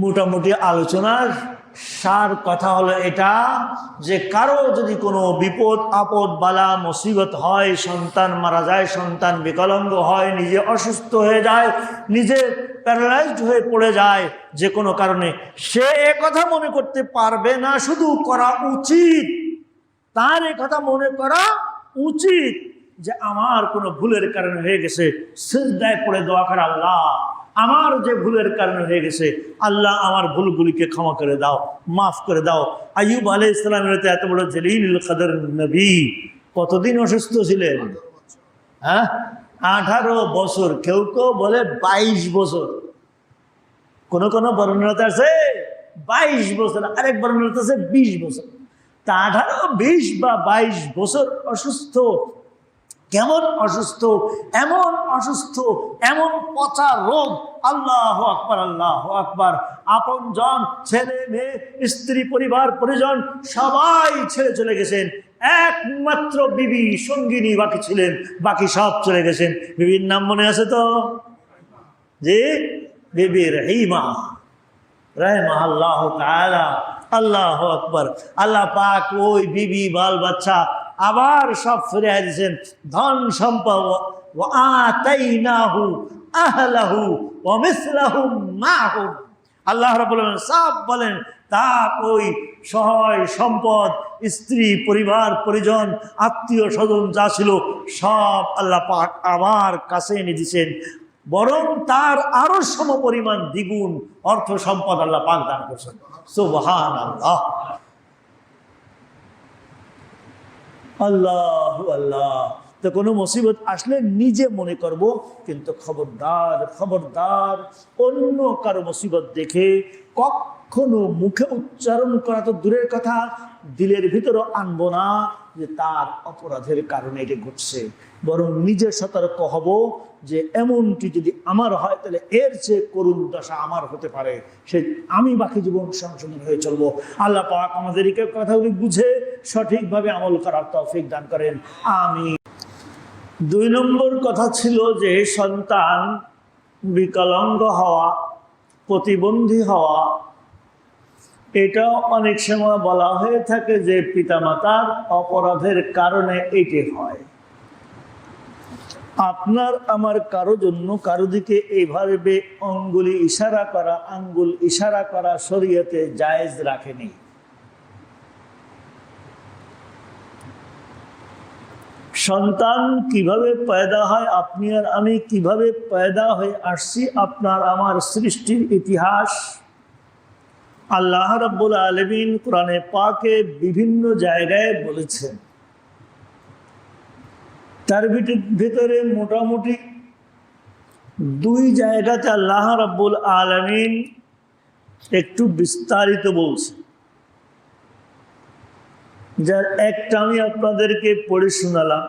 মোটামুটি আলোচনার সার কথা হলো এটা যে কারো যদি কোনো বিপদ আপদ বালা মুসিবত হয়, সন্তান মারা যায়, সন্তান বিকলাঙ্গ হয়, নিজে অসুস্থ হয়ে যায়, নিজে প্যারালাইজড হয়ে পড়ে যায় যে কোনো কারণে, সে কথা মনে করতে পারবে না। শুধু করা উচিত, তার কথা মনে করা উচিত যে আমার কোনো ভুলের কারণে হয়ে গেছে, সিজদায় পড়ে দোয়া করা, আল্লাহ আমার যে ভুলের কারণে হয়ে গেছে, আল্লাহ আমার ভুলগুলিকে ক্ষমা করে দাও, মাফ করে দাও। আইয়ুব আলাইহিস সালামের এত বড় জলিলুল কদর নবী কতদিন অসুস্থ ছিলেন? 18 বছর, কেউ কেউ বলে 22 বছর, কোন কোন বর্ণনাতে আছে 22 বছর, আরেক বর্ণনাতে আছে 20 বছর। তা 18, 20 বা 22 বছর অসুস্থ। কেমন অসুস্থ? এমন অসুস্থ, এমন পচা রোগ, আল্লাহু আকবার, আল্লাহু আকবার। আপন জন, ছেলে মেয়ে, স্ত্রী, পরিবার পরিজন সবাই ছেড়ে চলে গেছেন, একমাত্র বিবি সঙ্গিনী বাকি ছিলেন, বাকি সব চলে গেছেন। বিবির নাম মনে আছে তো? জি, বিবি রহিমা রাহিমাহুল্লাহু তাআলা। আল্লাহু আকবার। আল্লাহ পাক ওই বিবি বাল বাচ্চা আবার সব ফিরিয়ে দিয়েছেন, ধন সম্পদ, ওয়া আতাইনাহু আহলাহু ওয়া মিসলাহুম মাহুম। আল্লাহ রাব্বুল আলামিন সব বলেন তার ওই সহায় সম্পদ, স্ত্রী, পরিবার পরিজন, আত্মীয় স্বজন যা ছিল সব আল্লাহ পাক আবার কাছে এনে দিয়েছেন, বরং তার আরো সমপরিমাণ দ্বিগুণ অর্থ সম্পদ আল্লাহ পাক দান করছেন। সুবহানাল্লাহ, আল্লাহু আল্লাহ। তো কোনো মুসিবত আসলে নিজে মনে করব, কিন্তু খবরদার খবরদার অন্য কারো মুসিবত দেখে কখনো মুখে উচ্চারণ করা তো দূরের কথা, দিলের ভিতরে আনবো না যে তার অপরাধের কারণে এটা ঘটছে। বরং নিজে সতর্ক হব যে এমনটি যদি আমার হয় তাহলে এর চেয়ে করুণ দশা আমার হতে পারে, সে আমি বাকি জীবন সংশোধন হয়ে চলবো। আল্লাহ পাক আমাদেরকে কথাগুলি বুঝে সঠিকভাবে আমল করার তৌফিক দান করেন, আমিন। 2 নম্বর কথা ছিল যে সন্তান বিকলাঙ্গ হওয়া, প্রতিবন্ধী হওয়া, এটাও অনেক সময় বলা হয়ে থাকে যে পিতামাতার অপরাধের কারণে এটি হয়। আপনার আমার কারো জন্য কারো দিকে এইভাবে আঙ্গুল ইশারা করা শরীয়তে জায়েজ রাখেনি। সন্তান কিভাবে পয়দা হয়, আপনি আর আমি কিভাবে পয়দা হয়ে আসছি, আপনার আমার সৃষ্টির ইতিহাস আল্লাহ রাব্বুল আলামিন কোরআনে পাকে বিভিন্ন জায়গায় বলেছেন। তার ভিতরে মোটামুটি 2 জায়গাতে আল্লাহ রাব্বুল আলামিন একটু বিস্তারিত বলছে, যার একটা আমি আপনাদেরকে পড়ে শোনালাম।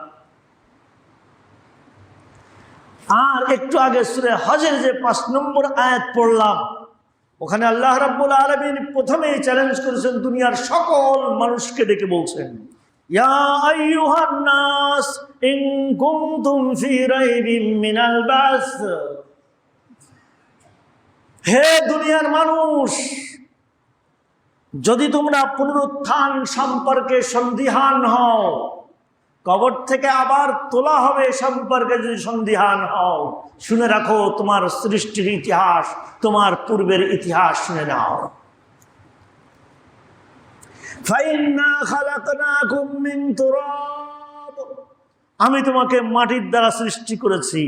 আর একটু আগে সূরা হজের যে 5 নম্বর আয়াত পড়লাম, ওখানে আল্লাহ রাব্বুল আলামিন প্রথমেই চ্যালেঞ্জ করেছেন, দুনিয়ার সকল মানুষকে ডেকে বলছেন, ইয়া আইয়ুহান নাস ইন কুনতুম ফি রাইবিন মিনাল বাস। হে দুনিয়ার মানুষ, যদি তোমরা পুনরুত্থান সম্পর্কে সন্দিহান হও, কবর থেকে আবার তোলা হবে সম্পর্কে যদি সন্দিহান হও, শুনে রাখো তোমার সৃষ্টির ইতিহাস, তোমার পূর্বের ইতিহাস শুনে নাও। ফাইন্না খালাকনাকুম মিন তুরাব, আমি তোমাকে মাটির দ্বারা সৃষ্টি করেছি।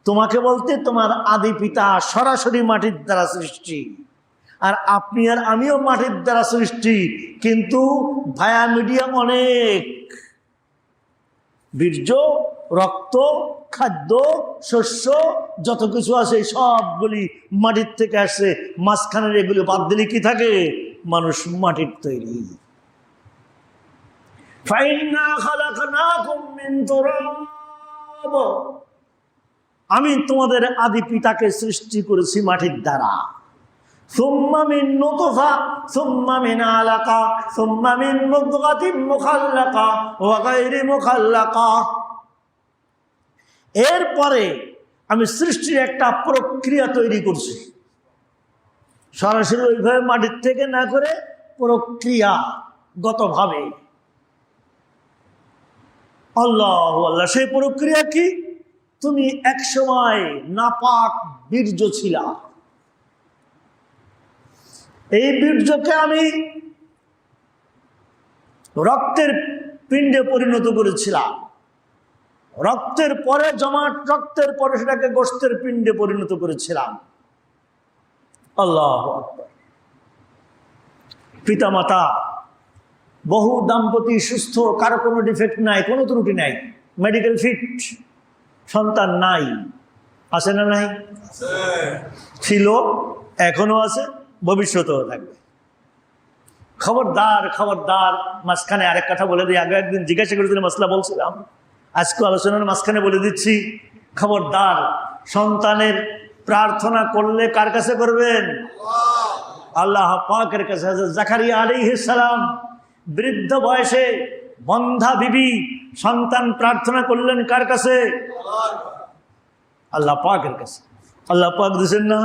তোমাকে বলতে তোমার আদি পিতা সরাসরি মাটির দ্বারা সৃষ্টি, আর আপনি আর আমিও মাটির দ্বারা সৃষ্টি, কিন্তু ভায়া মিডিয়াম অনেক, বীর্য, রক্ত, খাদ্য, শস্য যত কিছু আছে সবগুলি মাটির থেকে আসে। মাঝখানের এগুলো বাদ দিলে কি থাকে? মানুষ মাটির তৈরি। ফাইন্না খালাকনাকুম মিন তুরাব, আমি তোমাদের আদি পিতাকে সৃষ্টি করেছি মাটির দ্বারা। সুম্মা মিন নুতফা, সুম্মা মিন আলাকা, সুম্মা মিন মুদগাতিন মুখাল্লাকা ওয়া গায়রি মুখাল্লাকা। এরপরে আমি সৃষ্টির একটা প্রক্রিয়া তৈরি করছি। সরাসরি ওইভাবে মাটির থেকে না করে প্রক্রিয়াগতভাবে। আল্লাহ আল্লাহ, সেই প্রক্রিয়া কি? তুমি এক সময় নাপাক বীর্য ছিলা, এই বীর্যকে আমি রক্তের পিণ্ডে পরিণত করেছিলাম, রক্তের পরে জমাট রক্তের পরে সেটাকে গোশতের পিণ্ডে পরিণত করেছিলাম। আল্লাহু আকবার। পিতামাতা বহু দাম্পতি সুস্থ, কারো কোনো ডিফেক্ট নাই, কোনো ত্রুটি নাই, মেডিকেল ফিট, সন্তান নাই। আছে না নাই? ছিল, এখনো আছে, ভবিষ্যতেও থাকবে। খবরদার খবরদার। মাঝখানে আরেক কথা বলে দিই, আগে একদিন জিজ্ঞাসা করেছিলেন, মাসলা বলছিলাম, আজকে আলোচনার মাঝখানে বলে দিচ্ছি, খবরদার সন্তানের প্রার্থনা করলে কার কাছে করবেন? আল্লাহ পাকের কাছে। হযরত জাকারিয়া আলাইহিস সালাম বৃদ্ধ বয়সে বন্ধা বিবি সন্তান প্রার্থনা করলেন কার কাছে? আল্লাহ পাকের কাছে। আল্লাহ পাক দিয়েছেন না?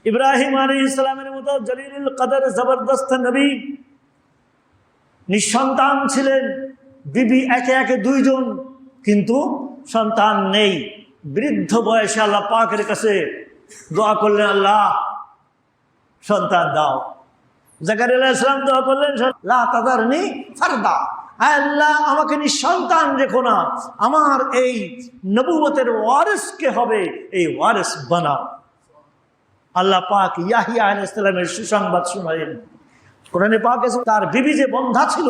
ইব্রাহিম আলাইহিস সালামের মতো জলিলুল কদর জবরদস্ত নবী নিঃসন্তান ছিলেন, বিবি একে একে দুইজন, কিন্তু সন্তান নেই। বৃদ্ধ বয়সে আল্লাহ পাকের কাছে দোয়া করলেন, আল্লাহ সন্তান দাও। জাকারিয়া আলাইহিস সালাম দোয়া করলেন, লা তাদারনি ফারদা, আল্লাহ আমাকে নিঃসন্তান রেখো না, আমার এই নবুয়তের ওয়ারিস কে হবে, এই ওয়ারিস বানাও। আল্লাহ পাক ইয়াহিয়া আলাইহিস সালামের সুসংবাদ শুনালেন। কোরআনে পাক আছে, তার বিবি যে বন্ধা ছিল,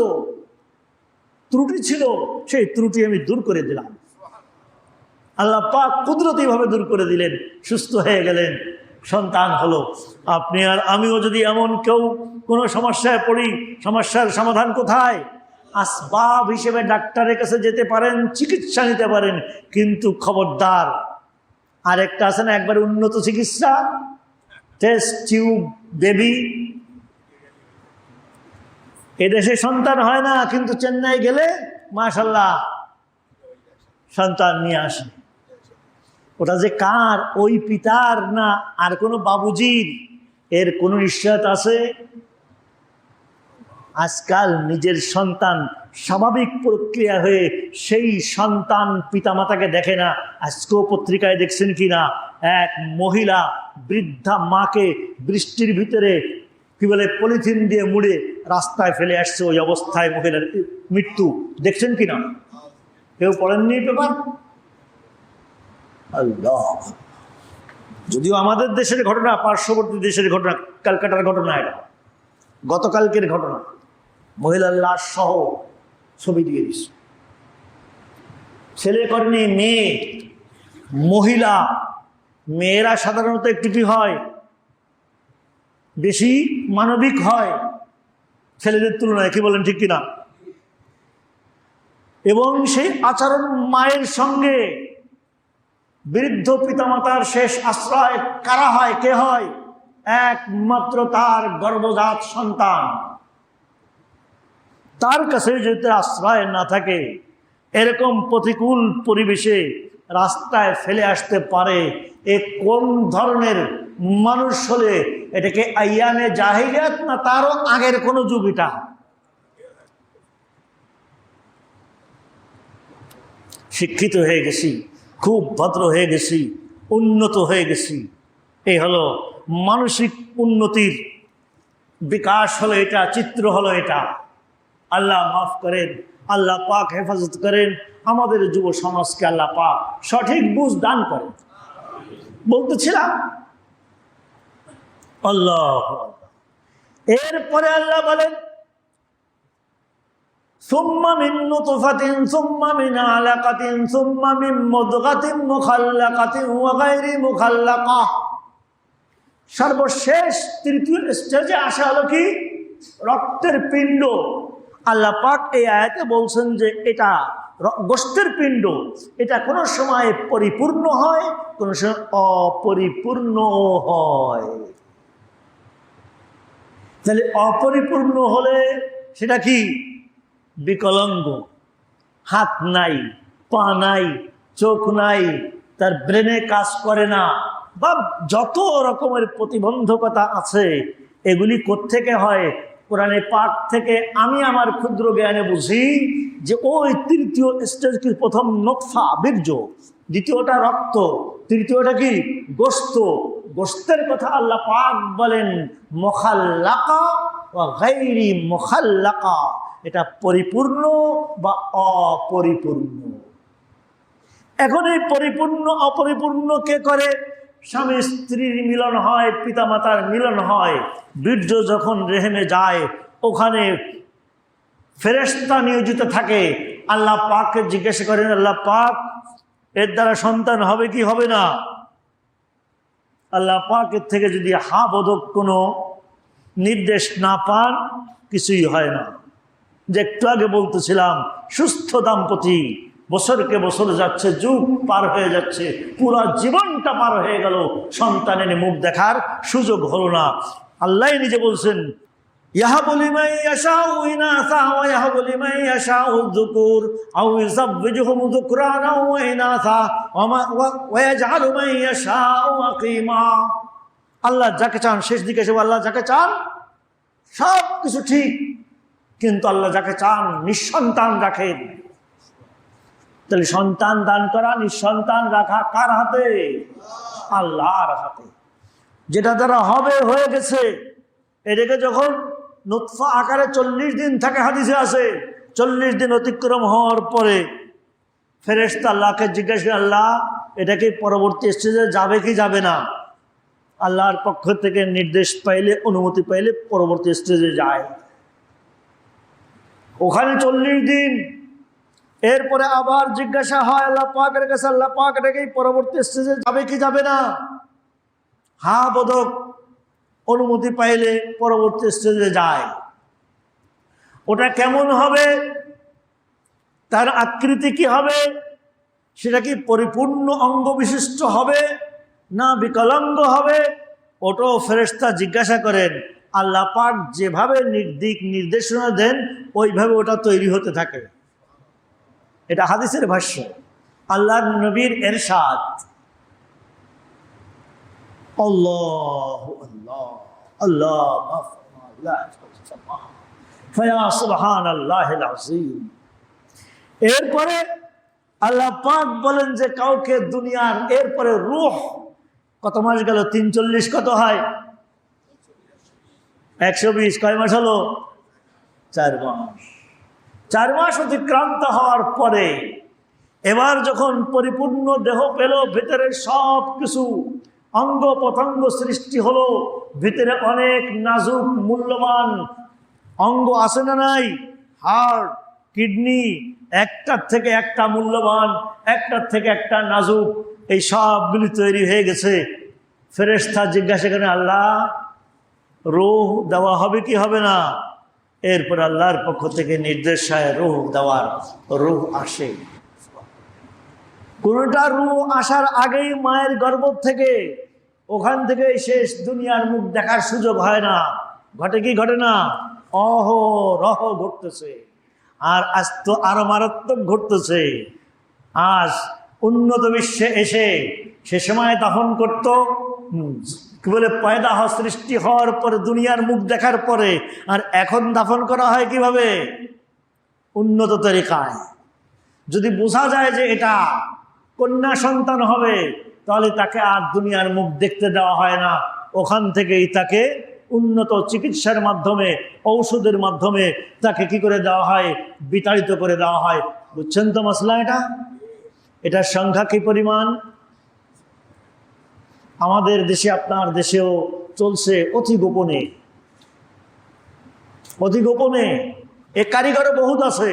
ত্রুটি ছিল, সেই ত্রুটি আমি দূর করে দিলাম। আল্লাহ পাক কুদরতি ভাবে দূর করে দিলেন, সুস্থ হয়ে গেলেন, সন্তান হলো। আপনি আর আমিও যদি এমন কেউ কোনো সমস্যায় পড়ি, সমস্যার সমাধান কোথায়? আসবাব হিসেবে ডাক্তারের কাছে যেতে পারেন, চিকিৎসা নিতে পারেন, কিন্তু খবরদার আরেকটা আছে না, একবার উন্নত চিকিৎসা, টেস্ট টিউব বেবি। এদেশে সন্তান হয় না, কিন্তু চেন্নাই গেলে মাশাআল্লাহ সন্তান নিয়ে আসে। ওটা যে কার? ওই পিতার না আর কোনো বাবুজির? এর কোনো নিশ্চয়তা আছে? আজকাল নিজের সন্তান স্বাভাবিক প্রক্রিয়া হয়ে সেই সন্তান পিতামাতাকে দেখে না। আজকেও পত্রিকায় দেখছেন কিনা, এক মহিলা বৃদ্ধা মাকে বৃষ্টির ভিতরে কি বলে পলিথিন দিয়ে মুড়ে রাস্তায় ফেলে আসছে, ওই অবস্থায় মহিলার মৃত্যু। দেখছেন কিনা? কেউ পড়েননি পেপার? আল্লাহ, যদিও আমাদের দেশের ঘটনা, পার্শ্ববর্তী দেশের ঘটনা, ক্যালকাটার ঘটনা, এটা গতকালকের ঘটনা। মহিলার লাশ সহ ছবি দিয়ে দিস। ছেলে করেনি, মেয়ে, মহিলা। মেয়েরা সাধারণত একটু কি হয়, বেশি মানবিক হয় ছেলেদের তুলনায়, কি বলেন ঠিক কিনা? এবং সেই আচরণ মায়ের সঙ্গে বৃদ্ধ পিতামাতার শেষ আশ্রয় কারা হয়? কে হয়? একমাত্র তার গর্ভজাত সন্তান। তার কাছে যদি আশ্রয় না থাকে, এরকম প্রতিকূল পরিবেশে রাস্তায় ফেলে আসতে পারে, এ কোন ধরনের মানুষ হলে? এটাকে আইয়ামে জাহিলিয়াত না তারও আগের কোনো যুগ? এটা শিক্ষিত হয়ে গেছি, খুব ভদ্র হয়ে গেছি, উন্নত হয়ে গেছি। এই হলো মানসিক উন্নতির বিকাশ, হলো এটা, চিত্র হলো এটা। আল্লাহ মাফ করেন, আল্লাহ পাক হেফাজত করেন, আমাদের যুব সমাজকে আল্লাহ পাক সঠিক বুঝ দান করেন। বলতেছিলাম আল্লাহ। এরপরে আল্লাহ বলেন, সুম্মা মিন নুতফাতিন সুম্মা মিন আলাকাতিন সুম্মা মিন মুদগাতিন মুখাল্লাকাতিন ওয়া গায়রি মুখাল্লাকা। সর্বশেষ তৃতীয় স্টেজে আসা হলো কি? রক্তের পিণ্ড। আল্লাহ পাক এই আয়াতে বলছেন যে এটা গোশতের পিণ্ড, এটা কোনো সময় পরিপূর্ণ হয়, কোনো সময় অপরিপূর্ণ হয়। তাহলে অপরিপূর্ণ হলে সেটা কি? বিকলাঙ্গ, হাত নাই, পা নাই, চোখ নাই, তার ব্রেনে কাজ করে না, বা যত রকমের প্রতিবন্ধকতা আছে এগুলি কোত্থেকে হয়? কোরআনে পাক থেকে আমি আমার ক্ষুদ্র জ্ঞানে বুঝি যে ওই তৃতীয় স্টেজ কি, প্রথম নতফা বীর্য, দ্বিতীয়টা রক্ত, তৃতীয়টা কি গোশত। গোশতের কথা আল্লাহ পাক বলেন মুখাল্লাকা ওয়া গায়রি মুখাল্লাকা, এটা পরিপূর্ণ বা অপরিপূর্ণ। এখন এই পরিপূর্ণ অপরিপূর্ণ কে করে? স্বামী স্ত্রীর মিলন হয়, পিতামাতার মিলন হয়, বীর্য যখন রেহেমে যায় ওখানে ফেরেশতা নিয়োজিত থাকে। আল্লাহ পাককে জিজ্ঞাসা করেন, আল্লাহ পাক এর দ্বারা সন্তান হবে কি হবে না? আল্লাহ পাকের থেকে যদি হা বোধক কোনো নির্দেশ না পান কিছুই হয় না। যে একটু আগে বলতেছিলাম, সুস্থ দাম্পতি বছরকে বছর যাচ্ছে, যুগ পার হয়ে যাচ্ছে, পুরো জীবনটা পার হয়ে গেল, সন্তানের মুখ দেখার সুযোগ হলো না। আল্লাহ নিজে বলছেন ইয়াহাবু লিমান ইয়াশাউ ইনাসা ওয়া ইয়াহাবু লিমান ইয়াশাউ যুকুর আও ইউযাব্বিজুহুম যুকরানা ওয়া ইনাসা ওয়া ইয়াজআলু মান ইয়াশাউ আকিমা। আল্লাহ যাকে চান, শেষ দিকে এসে আল্লাহ যাকে চান সব কিছু ঠিক, কিন্তু আল্লাহ যাকে চান নিঃসন্তান রাখেন। তাহলে সন্তান দান করা, নিঃসন্তান রাখা কার হাতে? আল্লাহর হাতে। যেটা দ্বারা হবে হয়ে গেছে, এটাকে যখন নুতফা আকারে 40 দিন থাকে, হাদিসে আছে 40 দিন অতিক্রম হওয়ার পরে ফেরেশতা আল্লাহকে জিজ্ঞাসা করে, আল্লাহ এটা কি পরবর্তী স্টেজে যাবে কি যাবে না? আল্লাহর পক্ষ থেকে নির্দেশ পাইলে, অনুমতি পাইলে পরবর্তী স্টেজে যায়। ওখানে 40 দিন, এরপরে আবার জিজ্ঞাসা হয় আল্লাহ পাকের কাছে, আল্লাহ পাক এটা কি পরবর্তী স্টেজে যাবে কি যাবে না? হ্যাঁ বোধক অনুমতি পাইলে পরবর্তী স্টেজে যায়। ওটা কেমন হবে? তার আকৃতি কি হবে? সেটা কি পরিপূর্ণ অঙ্গ বিশিষ্ট হবে না বিকলাঙ্গ হবে? ওটাও ফেরেশতা জিজ্ঞাসা করেন। আল্লাহ পাক যেভাবে দিক নির্দেশনা দেন ওইভাবে ওটা তৈরি হতে থাকে। এটা হাদিসের ভাষ্য, আল্লাহর নবীর ইরশাদ। আল্লাহু আল্লাহ আল্লাহ ফায়া সুবহানাল্লাহিল আযীম। এরপরে আল্লাহ পাক বলেন যে কাউকে দুনিয়ার, এরপরে রূহ কত মাস গেল? 340 কত হয়? 120। কয় মাস হলো? 4 মাস। 4 মাস অতিক্রান্ত হওয়ার পরে এবার যখন পরিপূর্ণ দেহ পেল, ভিতরে সব কিছু অঙ্গ প্রত্যঙ্গ সৃষ্টি হলো, ভিতরে অনেক নাজুক মূল্যবান অঙ্গ আছে না নাই? হার্ট, কিডনি, একটার থেকে একটা মূল্যবান, একটার থেকে একটা নাজুক, এই সবগুলি তৈরি হয়ে গেছে। ফেরেশতা জিজ্ঞাসা করেন, আল্লাহ রূহ দেওয়া হবে কি হবে না? এরপর আল্লাহর পক্ষ থেকে নির্দেশ হয় রূহ দেওয়ার। রূহ আসে। কোনটা রূহ আসার আগেই মায়ের গর্ভ থেকে, ওখান থেকে শেষ দুনিয়ার মুখ দেখার সুযোগ হয় না। ঘটে কি ঘটে না? অহরহ ঘটতেছে। আর আজ তো আরো মারাত্মক ঘটতেছে। আজ উন্নত বিশ্বে এসে সে সময় দাফন করত কি বলে, পয়দা সৃষ্টি হওয়ার পরে দুনিয়ার মুখ দেখার পরে। আর এখন দাফন করা হয় কিভাবে? উন্নত তরিকায়। যদি বোঝা যায় যে এটা কন্যা সন্তান হবে, তাহলে তাকে আর দুনিয়ার মুখ দেখতে দেওয়া হয় না। ওখান থেকেই তাকে উন্নত চিকিৎসার মাধ্যমে, ঔষধের মাধ্যমে তাকে কি করে দেওয়া হয়? বিতাড়িত করে দেওয়া হয়। বুঝছেন তো মশলা? এটার সংখ্যা কি পরিমাণ? আমাদের দেশে, আপনার দেশেও চলছে অতি গোপনে। অতি গোপনে এ কারিগরও বহুত আছে।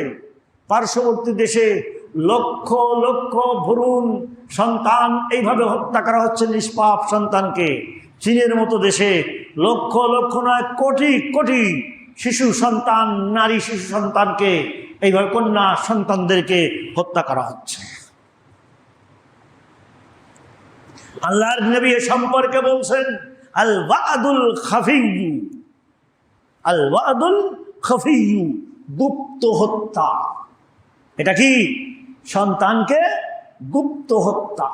পার্শ্ববর্তী দেশে লক্ষ লক্ষ ভ্রূণ সন্তান এইভাবে হত্যা করা হচ্ছে, নিষ্পাপ সন্তানকে। চীনের মতো দেশে লক্ষ লক্ষ নয়, কোটি কোটি শিশু সন্তান, নারী শিশু সন্তানকে, এইভাবে কন্যা সন্তানদেরকে হত্যা করা হচ্ছে। আল্লাহর নবী এ সম্পর্কে বলছেন আল ওয়াদুল খাফিয়্যু, আল ওয়াদুল খাফিয়্যু, গুপ্ত হত্যা। এটা কি? সন্তানকে গুপ্ত হত্যা।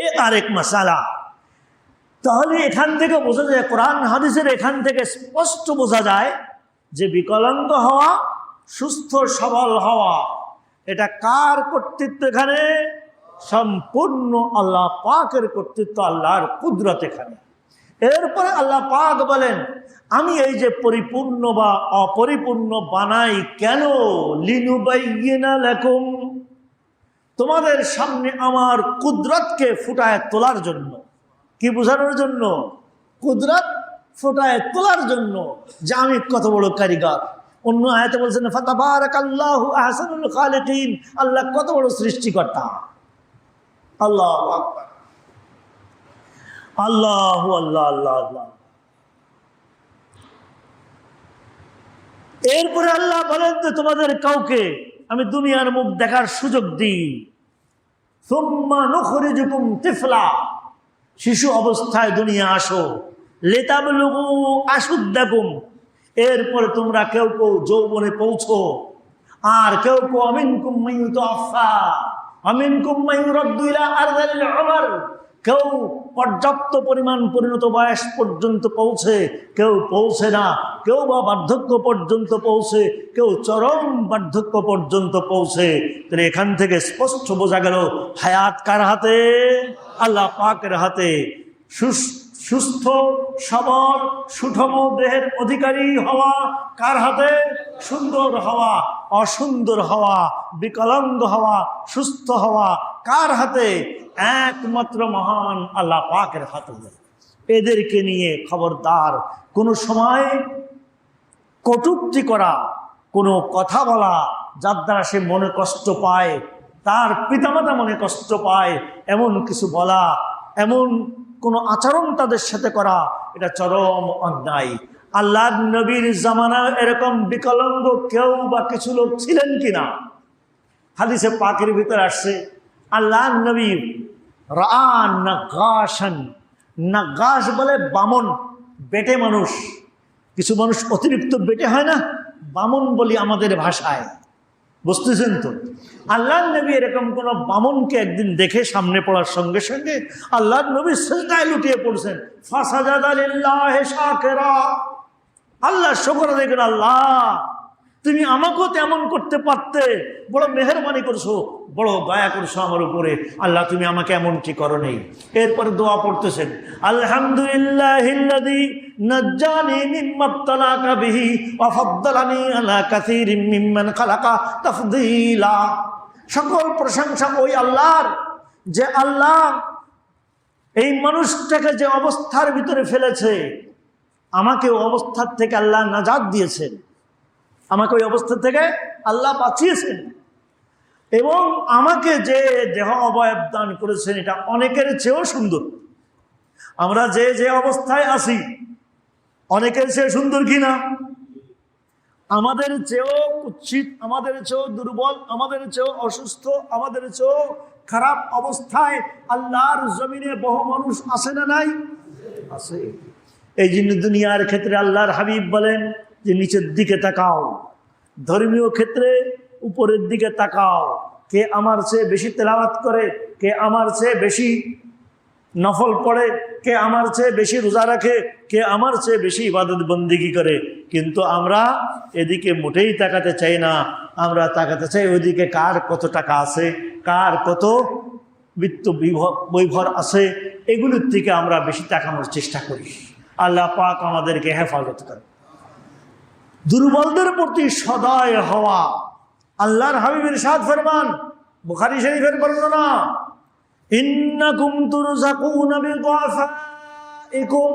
এ আরেক মাসালা। তাহলে এখান থেকে বোঝা যায়, কোরআন হাদিসের এখান থেকে স্পষ্ট বোঝা যায় যে বিকলাঙ্গ হওয়া, সুস্থ সবল হওয়া, এটা কার কর্তৃত্ব? এখানে সম্পূর্ণ আল্লাহ পাকের কর্তৃত্ব, আল্লাহর কুদরত এখানে। এরপরে আল্লাহ পাক বলেন, আমি এই যে পরিপূর্ণ বা অপরিপূর্ণ বানাই কেন? লিনুবাইয়িনা লাকুম, তোমাদের সামনে আমার কুদরতকে ফুটায় তোলার জন্য। কি বোঝানোর জন্য? কুদরত ফুটায় তোলার জন্য যে আমি কত বড় কারিগর। অন্য আয়াতে বলছেন ফাতাবারাকাল্লাহু আহসানুল খালিকিন, আল্লাহ কত বড় সৃষ্টিকর্তা। আল্লাহু আকবার, আল্লাহু আল্লাহ আল্লাহ আল্লাহ। এরপরে আল্লাহ বলেন যে তোমাদের কাউকে আমি দুনিয়ার মুখ দেখার সুযোগ দিই। সুম্মা নুখরিজুকুম তিফলা, শিশু অবস্থায় দুনিয়া আসো। লিতাবলুগু আশুদ্দাকুম, এরপরে তোমরা কেউ কেউ যৌবনে পৌঁছো। আর কেউ কেউ আমিনকুম মাইয়ুতাফা আমিনকুম মাইয়ুরাদ্দু ইলা আরযালিল উমর, কেউ পর্যাপ্ত পরিমাণ পরিণত বয়স পর্যন্ত পৌঁছে, কেউ পৌঁছে না, কেউ বা বার্ধক্য পর্যন্ত পৌঁছে, কেউ চরম বার্ধক্য পর্যন্ত পৌঁছে। তাহলে এখান থেকে স্পষ্ট বোঝা গেল হায়াত কার হাতে? আল্লাহ পাকের হাতে। সুস্থ সবল সুঠম দেহের অধিকারী হওয়া কার হাতে? সুন্দর হওয়া, অসুন্দর হওয়া, বিকলাঙ্গ হওয়া, সুস্থ হওয়া কার হাতে? একমাত্র মহান আল্লাহ পাকের হাতে। এদেরকে নিয়ে খবরদার কোনো সময় কটূক্তি করা, কোনো কথা বলা যার দ্বারা সে মনে কষ্ট পায়, তার পিতামাতা মনে কষ্ট পায়, এমন কিছু বলা, এমন কোনো আচরণ তাদের সাথে করা, এটা চরম অন্যায়। আল্লাহর নবীর জামানায় এরকম বিকলাঙ্গ কেউ বা কিছু লোক ছিলেন কিনা? হাদিসে পাকের ভিতরে আসছে, আল্লাহর নবী রা নাগাশান, নাগাশ বলে বামন, বেটে মানুষ। কিছু মানুষ অতিরিক্ত বেটে হয় না, বামন বলি আমাদের ভাষায়, বুঝতেছেন তো? আল্লাহর নবী এরকম কোন বামনকে একদিন দেখে সামনে পড়ার সঙ্গে সঙ্গে আল্লাহর নবী সিজদায় লুটিয়ে পড়ছেন। ফাসাজাদা লিল্লাহি শাকিরা, আল্লাহ শুকর আদায় করে, আল্লাহ তুমি আমাকেও তেমন করতে পারতে, বড় মেহেরবানি করছো, বড় দয়া করছো আমার উপরে, আল্লাহ তুমি আমাকে এমন কি করো নেই। এরপরে দোয়া পড়তেছেন, আলহামদুলিল্লাহিল্লাযী নাজ্জানি মিম্মা ইবতালাকা বিহি ওয়া ফাদ্দালানি আলা কাসীরিম মিম্মান খালাকা তাফদীলা। সকল প্রশংসা ওই আল্লাহর, যে আল্লাহ এই মানুষটাকে যে অবস্থার ভিতরে ফেলেছে, আমাকে ওই অবস্থার থেকে আল্লাহ নাজাত দিয়েছেন, আমাকে ওই অবস্থা থেকে আল্লাহ বাঁচিয়েছেন, এবং আমাকে যে দেহ অবয়ব দান করেছেন এটা অনেকের চেয়েও সুন্দর। আমরা যে যে অবস্থায় আছি অনেকের চেয়ে সুন্দর কিনা? আমাদের চেয়েও কুৎসিত, আমাদের চেয়েও দুর্বল, আমাদের চেয়েও অসুস্থ, আমাদের চেয়েও খারাপ অবস্থায় আল্লাহর জমিনে বহু মানুষ আছে না নাই? আছে। এই জন্য দুনিয়ার ক্ষেত্রে আল্লাহর হাবিব বলেন যে নিচের দিকে তাকাও, ধর্মীয় ক্ষেত্রে উপরের দিকে তাকাও। কে আমার চেয়ে বেশি তেলাওয়াত করে, কে আমার চেয়ে বেশি নফল পড়ে, কে আমার চেয়ে বেশি রোজা রাখে, কে আমার চেয়ে বেশি ইবাদত বন্দিগি করে। কিন্তু আমরা এদিকে মোটেই তাকাতে চাই না, আমরা তাকাতে চাই ওইদিকে কার কত টাকা আছে, কার কত বিত্ত বৈভর আছে, এগুলোর থেকে আমরা বেশি তাকানোর চেষ্টা করি। আল্লাহ পাক আমাদেরকে হেফাজত করে। দুর্বলদের প্রতি সদয় হওয়া, আল্লাহর হাবিবের ইরশাদ ফরমান, বুখারী শরীফের বর্ণনা, ইন্নাকুম তুরযাকুনা বিদুআফাইকুম,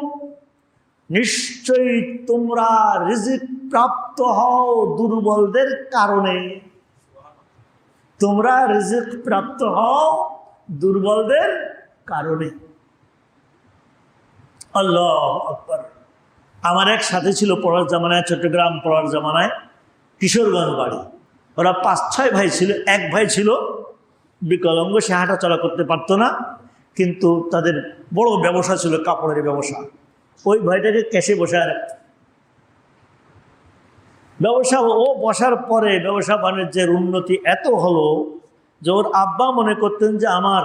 নিশ্চয়ই তোমরা রিজিক প্রাপ্ত হও দুর্বলদের কারণে। তোমরা রিজিক প্রাপ্ত হও দুর্বলদের কারণে। আল্লাহু আকবার। আমার এক সাথী ছিল পড়ার জামানায়, চট্টগ্রাম পড়ার জামানায়, কিশোরগঞ্জ বাড়ি। ওরা 5-6 ভাই ছিল। এক ভাই ছিল বিকলাঙ্গ, সে হাঁটা চলা করতে পারতো না, কিন্তু তাদের বড় ব্যবসা ছিল, কাপড়ের ব্যবসা। ওই ভাইটাকে ক্যাশে বসায় রাখত। ব্যবসা ও বসার পরে ব্যবসা বাণিজ্যের উন্নতি এত হলো যে ওর আব্বা মনে করতেন যে আমার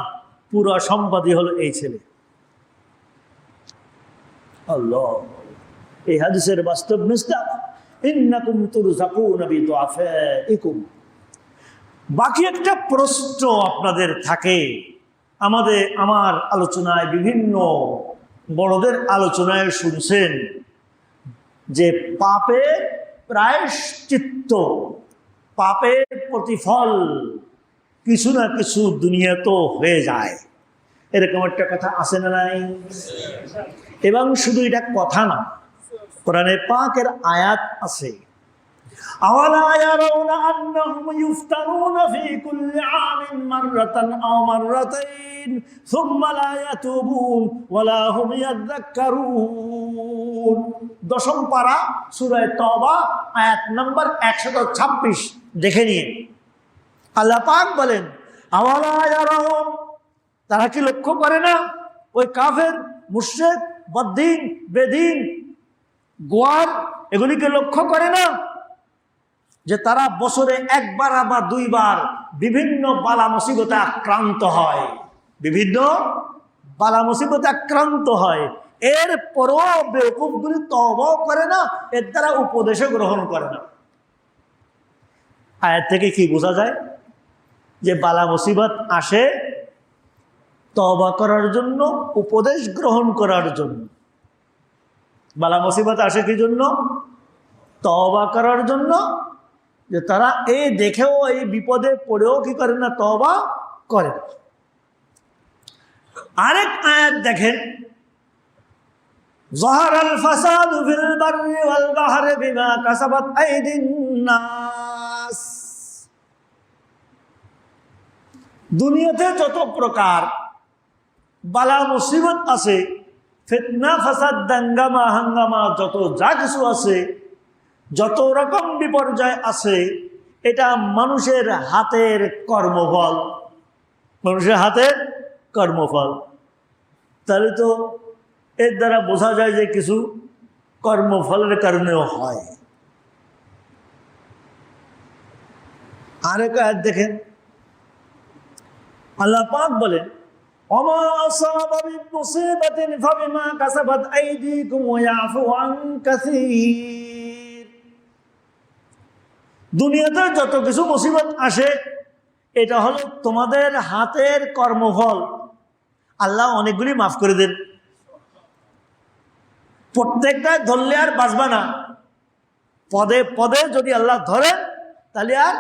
পুরো সম্পদই হলো এই ছেলে। আল্লাহ, এই হাদিসের বাস্তব মিসদাক, ইন্নাকুম তুরযাকুনা বিদুআফাইকুম। বাকি একটা প্রশ্ন আপনাদের থাকে, আমার আলোচনায়, বিভিন্ন বড়দের আলোচনায় শুনছেন যে পাপের প্রায়শ্চিত্ত, পাপের প্রতিফল কিছু না কিছু দুনিয়া তো হয়ে যায়, এরকম একটা কথা আছে না নাই? এবং শুধু এটা কথা না, কোরআনে পাকের আয়াত আছে, আওয়ালা ইয়ারাউনা আন্নাহুম ইফতারুনা ফি কুল্লি আমিন মাররাতান আও মাররাতাইন সুম্মা লা ইয়াতুবুন ওয়ালা হুম ইয়াযাক্কারুন। দশম পারা সূরা তওবা আয়াত নম্বর 126 দেখে নিয়ে আল্লাহ পাক বলেন, আওয়ালা ইয়ারাউন, তারা কি লক্ষ্য করে না, ওই কাফের, মুশরিক, বদ্দিন, বেদিন, গোয়ার, এগুলিকে লক্ষ্য করে না যে তারা বছরে একবার বা দুইবার বিভিন্ন বালা মুসিবতে আক্রান্ত হয়, বিভিন্ন বালা মুসিবতে আক্রান্ত হয়, এরপরও বেওকুফগুলি তওবাও করে না, এর দ্বারা উপদেশও গ্রহণ করে না। আয়াত থেকে কি বোঝা যায়? যে বালা মুসিবত আসে তওবা করার জন্য, উপদেশ গ্রহণ করার জন্য। বালা মুসিবত আসে কি জন্য? তওবা করার জন্য। যে তারা এই দেখেও, এই বিপদে পড়েও কি করে না, তওবা করে না। আরেক আয়াত দেখেন, যাহারাল ফাসাদু ফিল বাররি ওয়াল বাহরি বিমা কাসাবাত আইদিন নাস। দুনিয়াতে যত প্রকার বালা মুসিবত আছে, ফিতনা, ফাসাদ, দাঙ্গামা, হাঙ্গামা, যত যা কিছু আছে, যত রকম বিপর্যয় আছে, এটা মানুষের হাতের কর্মফল, মানুষের হাতের কর্মফল। তাহলে তো এর দ্বারা বোঝা যায় যে কিছু কর্মফলের কারণেও হয়। আরেক আয়াত দেখেন, আল্লাহ পাক বলেন, ওমা আসাবা মিন মুসিবাতিন ফাবিমা কাসাবাত আইদিকুম ওয়া ইয়াফু আন কাসীর। দুনিয়াতে যত কিছু মুসিবত আসে, এটা হলো তোমাদের হাতের কর্মফল। আল্লাহ অনেকগুলি মাফ করে দেন, প্রত্যেকটা ধরলে আর বাঁচবা না। পদে পদে যদি আল্লাহ ধরেন তাহলে আর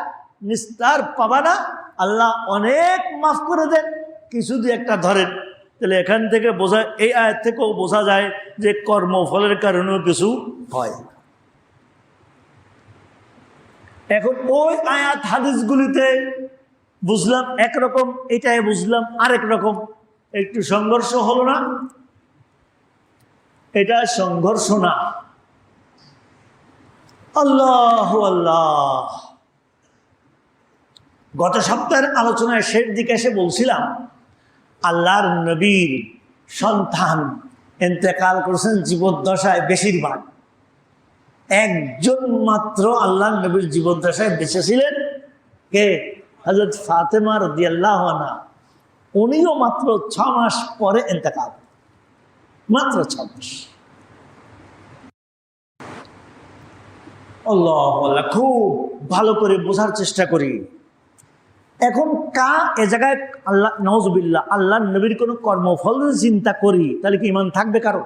নিস্তার পাবা না। আল্লাহ অনেক মাফ করে দেন, কিছু দিয়ে একটা ধরেন। তাহলে এখান থেকে বোঝা, এই আয়াত থেকেও বোঝা যায় যে কর্মফলের কারণেও কিছু হয়। এখন ওই আয়াত হাদিসগুলিতে বুঝলাম একরকম, এটাই বুঝলাম আরেক রকম, একটু সংঘর্ষ হলো না? এটা সংঘর্ষ না। আল্লাহ আল্লাহ। গত সপ্তাহের আলোচনায় শেষ দিকে এসে বলছিলাম, আল্লাহর নবীর সন্তান ইন্তেকাল করেছেন জীবদ্দশায়, বেশিরভাগ একজন মাত্র আল্লাহর নবীর জীবদ্দশায় বেঁচে ছিলেন, কে? হযরত ফাতেমা রাদিয়াল্লাহু আনহা। উনিও মাত্র 6 মাস পরে ইন্তেকাল, মাত্র 6 মাস। আল্লাহ আল্লাহ, খুব ভালো করে বোঝার চেষ্টা করি। এখন এ জায়গায় আল্লাহ নাউজুবিল্লাহ, আল্লাহর নবীর কোনো কর্মফল চিন্তা করি, তাহলে কি ঈমান থাকবে কারো?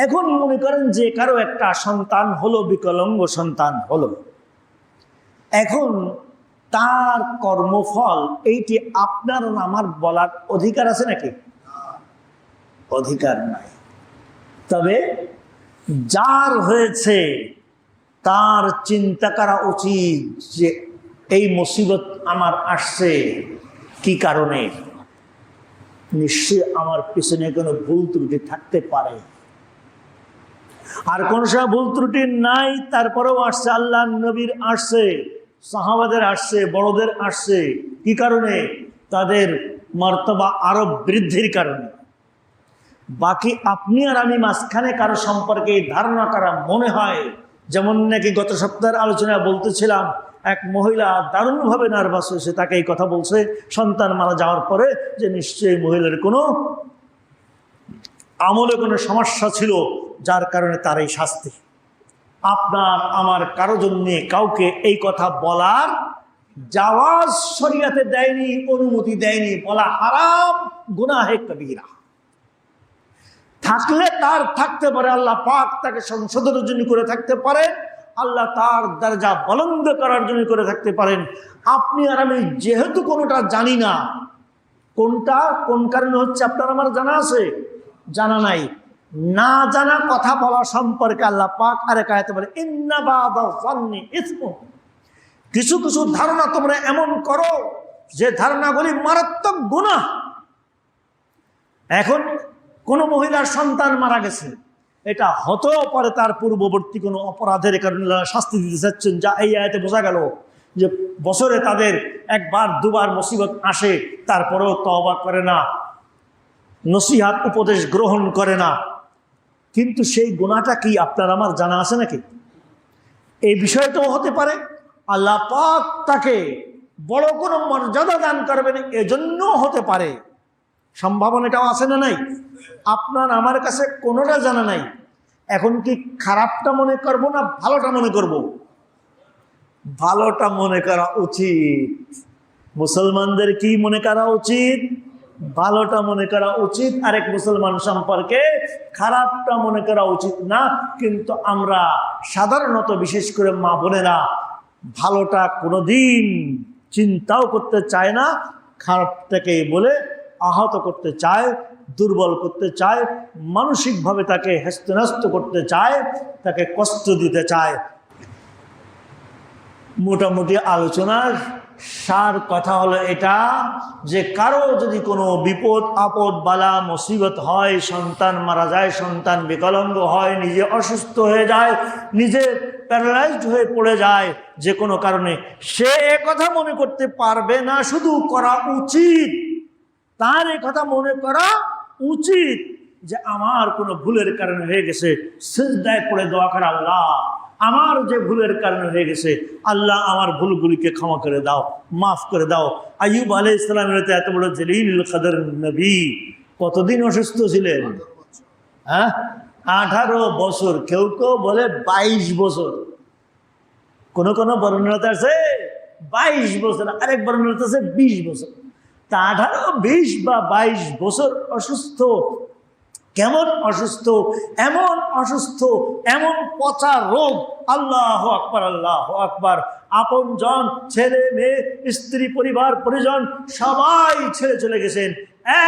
এখন মনে করেন যে কারো একটা সন্তান হলো, বিকলাঙ্গ সন্তান হলো, এখন তার কর্মফল এইটি আপনার আমার বলার অধিকার আছে নাকি? অধিকার নাই। তবে যার হয়েছে তার চিন্তা করা উচিত যে এই মুসিবত আমার আসছে কি কারণে, নিশ্চয়ই আমার পিছনে কোনো ভুল ত্রুটি থাকতে পারে। আর কোন সব ভুল ত্রুটি নাই, তারপরেও আসছে, আল্লাহ নবীর আসছে, সাহাবাদের আসছে, বড়দের আসছে, কি কারণে? তাদের মর্তবা আরো বৃদ্ধির কারণে। বাকি আপনি আর আমি মাঝখানে কারো সম্পর্কে ধারণা করা মনে হয়, যেমন নাকি গত সপ্তাহের আলোচনায় বলতেছিলাম, এক মহিলা দারুণভাবে নার্ভাস হয়েছে, তাকে এই কথা বলছে সন্তান মারা যাওয়ার পরে যে নিশ্চয়ই মহিলার কোনো আমলে কোনো সমস্যা ছিল যার কারণে তার এই শাস্তি। আপনার আমার কারো জন্য কাউকে এই কথা বলার জাওয়াজ শরীয়তে দেয়নি, অনুমতি দেয়নি, বলা হারাম, গুনাহে কবিরা। থাকলে তার থাকতে পারে, আল্লাহ পাক তাকে সংশোধনের জন্য করে থাকতে পারে, আল্লাহ তার দরজা বুলন্দ করার জন্য করে থাকতে পারেন। আপনি আর আমি যেহেতু কোনোটা জানি না, কোনটা কোন কারণে হচ্ছে আপনার আমার জানা আছে, জানা নাই, না জানা কথা বলা সম্পর্কে আল্লাহ পাক আরেক আয়াতে বলে ইন্না বা'দা যান্নি ইসমুন, কিছু কিছু ধারণা তোমরা এমন করো যে ধারণাগুলি মারাত্মক গুনাহ। এখন কোন মহিলার সন্তান মারা গেছে, এটা হতেও পারে তার পূর্ববর্তী কোনো অপরাধের কারণে শাস্তি দিতে চাচ্ছেন, যা এই আয়াতে বোঝা গেল যে বছরে তাদের একবার দুবার মুসিবত আসে, তারপরেও তওবা করে না, নসিহত উপদেশ গ্রহণ করে না। কিন্তু সেই গুনাহটা কি আপনার আমার জানা আছে নাকি? এই বিষয়টাও হতে পারে আল্লাহ পাক তাকে বড় কোনো মর্যাদা দান করবেন, এজন্য হতে পারে, সম্ভাবনাটাও আছে না নাই? আপনার আমার কাছে কোনোটা জানা নাই। এখন কি খারাপটা মনে করব না ভালোটা মনে করব? ভালোটা মনে করা উচিত। মুসলমানদের কি মনে করা উচিত? ভালোটা মনে করা উচিত। আরেক মুসলমান সম্পর্কে খারাপটা মনে করা উচিত না। কিন্তু আমরা সাধারণত, বিশেষ করে মা বোনেরা, ভালোটা কোনোদিন চিন্তাও করতে চায় না, খারাপটাকে বলে আহত করতে চায়, দুর্বল করতে চায়, মানসিকভাবে তাকে হেস্তন্যস্ত করতে চায়, তাকে কষ্ট দিতে চায়। মোটামুটি আলোচনার সার কথা হলো এটা যে কারো যদি কোনো বিপদ আপদ বালা মুসিবত হয়, সন্তান মারা যায়, সন্তান বিকলাঙ্গ হয়, নিজে অসুস্থ হয়ে যায়, নিজে প্যারালাইজড হয়ে পড়ে যায় যে কোনো কারণে, সে একথা মনে করতে পারবে না, শুধু করা উচিত, তার কথা মনে করা উচিত যে আমার কোনো ভুলের কারণে হয়ে গেছে, সিজদায় পড়ে দোয়া করা, আল্লাহ আমার যে ভুলের কারণে হয়ে গেছে, আল্লাহ আমার ভুলগুলিকে ক্ষমা করে দাও, মাফ করে দাও। আইয়ুব আলাইহিস সালামের এত বড় জলিলুল কদর নবী কতদিন অসুস্থ ছিলেন? 18 বছর, কেউ কেউ বলে 22 বছর, কোন কোন বর্ণনাতে আছে 22 বছর, আরেক বর্ণনাতে আছে 20 বছর। তা 18, 20 বা 22 বছর অসুস্থ। কেমন অসুস্থ? এমন অসুস্থ, এমন পচা রোগ, আল্লাহু আকবার, আল্লাহু আকবার। আপন জন, ছেলে মেয়ে, স্ত্রী, পরিবার পরিজন সবাই ছেড়ে চলে গেছেন,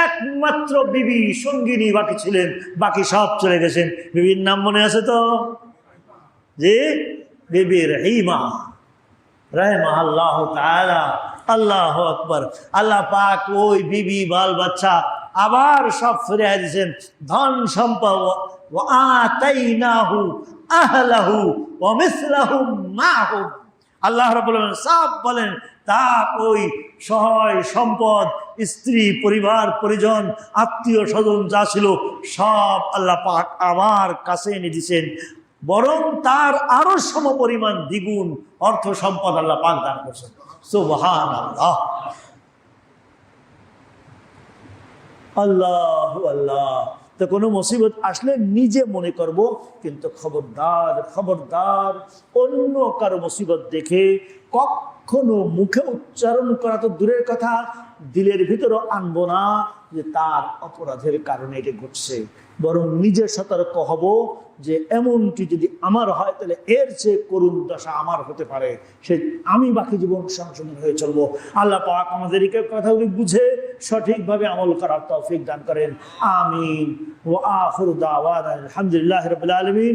একমাত্র বিবি সঙ্গিনী বাকি ছিলেন, বাকি সব চলে গেছেন। বিবির নাম মনে আছে তো? জি, বিবি রহিমা, রাহিমাহুল্লাহ তাআলা। আল্লাহু আকবার। আল্লাহ পাক ওই বিবি বাল বাচ্চা আবার সব ফিরিয়ে দিয়েছেন, ধন সম্পদ, ওয়া আতাইনাহু আহলাহু ওয়া মিসলাহুম মাহুম। আল্লাহ রাব্বুল আলামিন সব বলেন তার ওই সহায় সম্পদ, স্ত্রী, পরিবার পরিজন, আত্মীয় স্বজন যা ছিল সব আল্লাহ পাক আবার কাছে এনে দিয়েছেন, বরং তার আরো সমপরিমাণ দ্বিগুণ অর্থ সম্পদ আল্লাহ পাক দান করছেন। সুবহানাল্লাহ, আল্লাহ আল্লাহ। তো কোনো মুসিবত আসলে নিজে মনে করব, কিন্তু খবরদার খবরদার অন্য কারো মুসিবত দেখে কখনো মুখে উচ্চারণ করা তো দূরের কথা, দিলের ভিতরে আনবো না যে তার অপরাধের কারণে এটা ঘটছে, বরং নিজে সতর্ক হব যে এমনটি যদি আমার হয় তাহলে এর চেয়ে করুণ দশা আমার হতে পারে, সে আমি বাকি জীবন সংশোধন হয়ে চলবো। আল্লাহ পাক আমাদেরকে কথাগুলি বুঝে সঠিকভাবে আমল করার তৌফিক দান করেন। আমিন। ওয়া আখিরু দাওয়ানা আলহামদুলিল্লাহি রাব্বিল আলামিন।